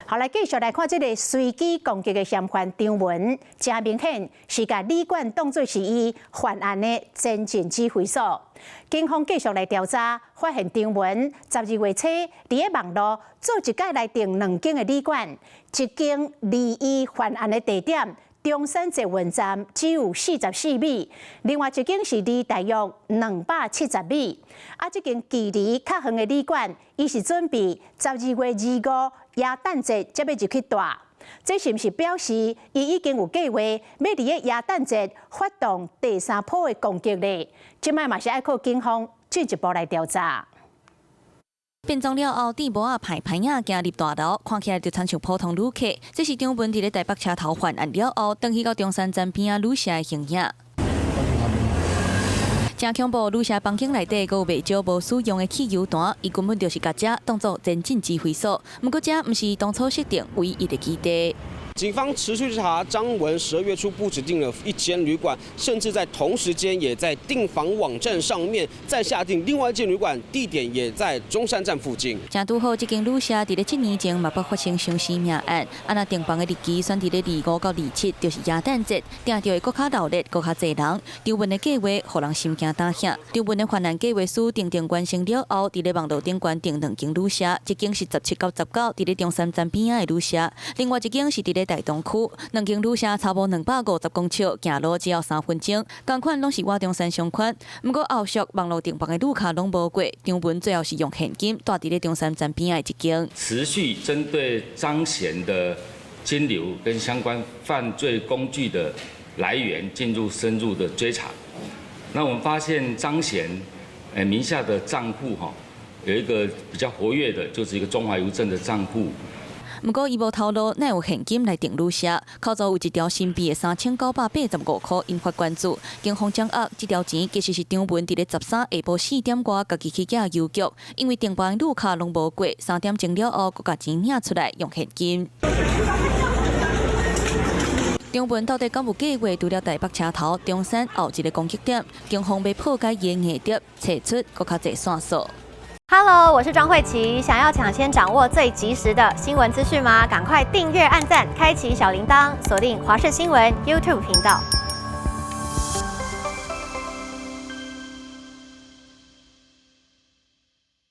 好，来继续来看这个随机攻击的嫌犯张文，真明显是把旅馆当作是伊犯案的前进指挥所。警方继续来调查，发现张文12月初伫网络做一届来订2间的旅馆，一间离伊犯案的地点中山捷运站只有44米，另外一间是离大约270米。这间距离较远的旅馆，伊是准备12月25耶诞节才要入去住。这是不是表示伊已经有计划要伫个耶诞节发动第3波的攻击呢？即摆嘛是要靠警方进一步来调查。变装了后，底帽排影行入大楼，看起来就亲像普通旅客。这是张文伫咧台北车头犯案了后，登去到中山站边旅社的形影。真恐怖！旅社房间内底，阁有未少无使用的汽油弹，伊根本就是把这当作前进指挥所。不过，这毋是当初设定唯一的基地。警方持续查张文12月初不止订了1间旅馆，甚至在同时间也在订房网站上面再下订另外1间旅馆，地点也在中山站附近。正拄好，这间旅社伫咧7年前嘛，发生相似命案。那订房的日期选伫咧25到27，就是耶诞节，订到的搁较热闹，搁较侪人。张文的计划，互人心惊胆吓。张文的犯案计划书定完成了后，伫咧网络顶悬订2间旅社，一间是17到19，伫咧中山站边仔的旅社，另外一间是伫咧台东区，2间旅社差不多250公尺，行路只要3分钟。同款拢是我中山商圈，不过后续网络订房的旅客拢无过。张文最后是用现金带伫咧中山站边仔一间。持续针对张贤的金流跟相关犯罪工具的来源进入深入的追查。那我们发现张贤名下的账户有一个比较活跃的，就是一个中华邮政的账户。不过，伊无透露哪有现金来订旅社，口座有一条新币的3985块引发关注。警方掌握这条钱其实是张文伫咧13下晡4点外，家己去寄邮局，因为订房旅客拢无过，3点钟了后，佮把钱领出来用现金。张文到底敢有计划除了台北车头、中山后一个攻击点？警方要破解伊的硬碟，找出更较侪线索。Hello， 我是庄慧琪。想要抢先掌握最及时的新闻资讯吗？赶快订阅、按赞、开启小铃铛，锁定华视新闻 YouTube 频道。